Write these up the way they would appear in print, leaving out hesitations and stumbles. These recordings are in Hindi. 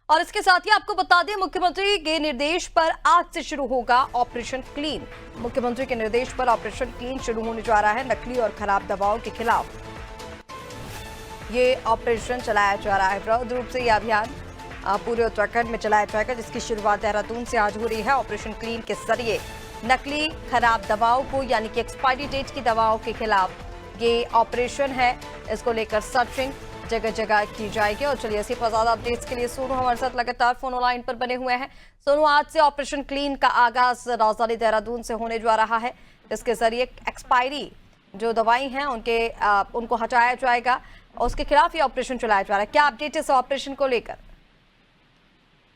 और इसके साथ ही आपको बता दें, मुख्यमंत्री के निर्देश पर आज से शुरू होगा ऑपरेशन क्लीन। मुख्यमंत्री के निर्देश पर ऑपरेशन क्लीन शुरू होने जा रहा है। नकली और खराब दवाओं के खिलाफ ये ऑपरेशन चलाया जा रहा है। प्रौढ़ रूप से यह अभियान पूरे उत्तराखंड में चलाया जाएगा, जिसकी शुरुआत देहरादून से आज हो रही है। ऑपरेशन क्लीन के जरिए नकली खराब दवाओं को, यानी कि एक्सपायरी डेट की दवाओं के खिलाफ ये ऑपरेशन है। इसको लेकर सर्चिंग जगह जगह की जाएगी। और चलिए, इसी पर ज्यादा अपडेट्स के लिए सोनू हमारे साथ लगातार फोन लाइन पर बने हुए हैं। सोनू, आज से ऑपरेशन क्लीन का आगाज राजधानी देहरादून से होने जा रहा है। इसके जरिए एक्सपायरी जो दवाई हैं उनको हटाया जाएगा, उसके खिलाफ ये ऑपरेशन चलाया जा रहा है। क्या अपडेट है इस ऑपरेशन को लेकर?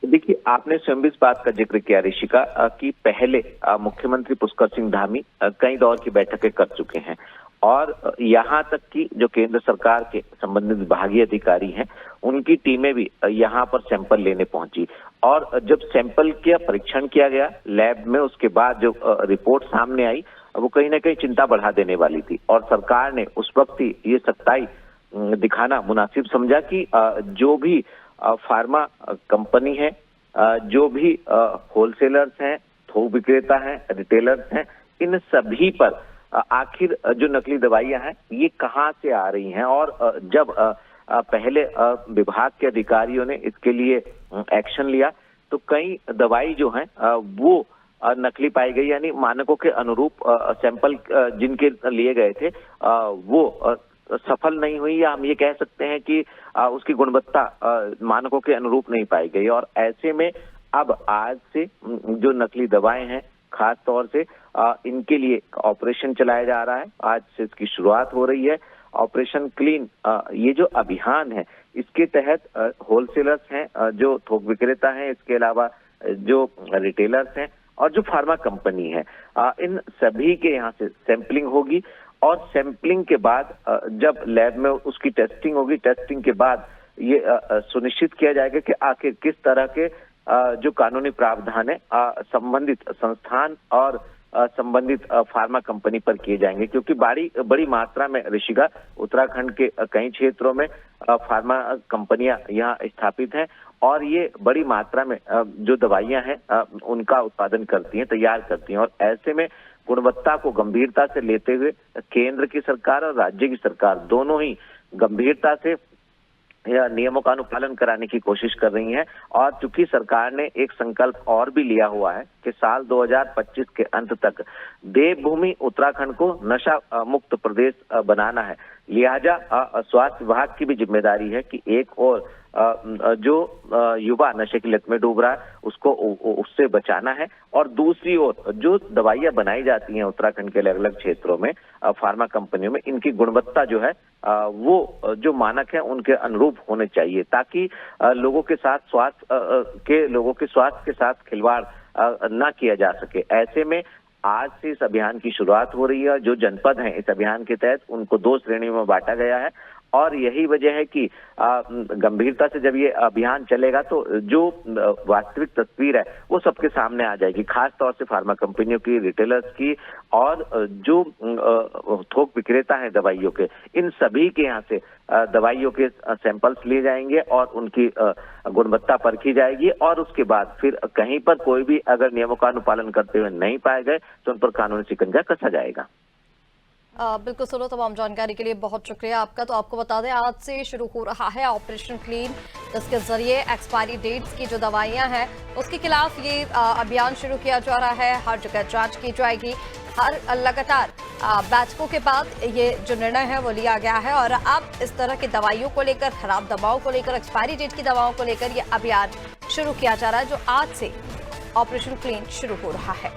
देखिए, आपने स्वयं इस बात का जिक्र किया ऋषिका कि पहले मुख्यमंत्री पुष्कर सिंह धामी कई दौर की बैठकें कर चुके हैं और यहाँ तक कि जो केंद्र सरकार के संबंधित विभागीय अधिकारी हैं, उनकी टीमें भी यहाँ पर सैंपल लेने पहुंची। और जब सैंपल का परीक्षण किया गया लैब में, उसके बाद जो रिपोर्ट सामने आई वो कहीं ना कहीं चिंता बढ़ा देने वाली थी। और सरकार ने उस वक्त ही ये सच्चाई दिखाना मुनासिब समझा कि जो भी फार्मा कंपनी है, जो भी होलसेलर्स हैं, थोक विक्रेता हैं, रिटेलर्स हैं, इन सभी पर आखिर जो नकली दवाइयां हैं ये कहां से आ रही हैं। और जब पहले विभाग के अधिकारियों ने इसके लिए एक्शन लिया तो कई दवाई जो हैं वो नकली पाई गई, यानी मानकों के अनुरूप सैंपल जिनके लिए गए थे वो सफल नहीं हुई, या हम ये कह सकते हैं कि उसकी गुणवत्ता मानकों के अनुरूप नहीं पाई गई। और ऐसे में अब आज से जो नकली दवाएं हैं, खास तौर से इनके लिए ऑपरेशन चलाया जा रहा है। आज से इसकी शुरुआत हो रही है। ऑपरेशन क्लीन ये जो अभियान है, इसके तहत होलसेलर्स हैं, जो थोक विक्रेता हैं, इसके अलावा जो रिटेलर्स हैं और जो फार्मा कंपनी है, इन सभी के यहाँ से सैंपलिंग होगी। और सैंपलिंग के बाद जब लैब में उसकी टेस्टिंग होगी, टेस्टिंग के बाद ये सुनिश्चित किया जाएगा कि आखिर किस तरह के जो कानूनी प्रावधान है संबंधित संस्थान और संबंधित फार्मा कंपनी पर किए जाएंगे। क्योंकि बड़ी मात्रा में ऋषिका उत्तराखंड के कई क्षेत्रों में फार्मा कंपनियां यहाँ स्थापित हैं और ये बड़ी मात्रा में जो दवाइयां हैं उनका उत्पादन करती हैं, तैयार करती हैं। और ऐसे में गुणवत्ता को गंभीरता से लेते हुए केंद्र की सरकार और राज्य की सरकार दोनों ही गंभीरता से नियमों का अनुपालन कराने की कोशिश कर रही हैं। और चूंकि सरकार ने एक संकल्प और भी लिया हुआ है कि साल 2025 के अंत तक देवभूमि उत्तराखंड को नशा मुक्त प्रदेश बनाना है, लिहाजा स्वास्थ्य विभाग की भी जिम्मेदारी है कि एक और जो युवा नशे की लत में डूब रहा है उसको उससे बचाना है, और दूसरी ओर जो दवाइयां बनाई जाती हैं उत्तराखंड के अलग अलग क्षेत्रों में फार्मा कंपनियों में, इनकी गुणवत्ता जो है वो जो मानक है उनके अनुरूप होने चाहिए, ताकि लोगों के स्वास्थ्य के साथ खिलवाड़ ना किया जा सके। ऐसे में आज से इस अभियान की शुरुआत हो रही है। जो जनपद हैं इस अभियान के तहत, उनको 2 श्रेणियों में बांटा गया है। और यही वजह है कि गंभीरता से जब ये अभियान चलेगा तो जो वास्तविक तस्वीर है वो सबके सामने आ जाएगी, खास तौर से फार्मा कंपनियों की, रिटेलर्स की और जो थोक विक्रेता है दवाइयों के, इन सभी के यहाँ से दवाइयों के सैंपल्स लिए जाएंगे और उनकी गुणवत्ता परखी जाएगी। और उसके बाद फिर कहीं पर कोई भी अगर नियमों का अनुपालन करते हुए नहीं पाए गए तो उन पर कानूनी शिकंजा कसा जाएगा। बिल्कुल सुनो, तमाम जानकारी के लिए बहुत शुक्रिया आपका। तो आपको बता दें, आज से शुरू हो रहा है ऑपरेशन क्लीन, जिसके जरिए एक्सपायरी डेट्स की जो दवाइयां हैं उसके खिलाफ ये अभियान शुरू किया जा रहा है। हर जगह जांच की जाएगी। हर लगातार बैठकों के बाद ये जो निर्णय है वो लिया गया है। और अब इस तरह की दवाइयों को लेकर, खराब दवाओं को लेकर, एक्सपायरी डेट की दवाओं को लेकर ये अभियान शुरू किया जा रहा है, जो आज से ऑपरेशन क्लीन शुरू हो रहा है।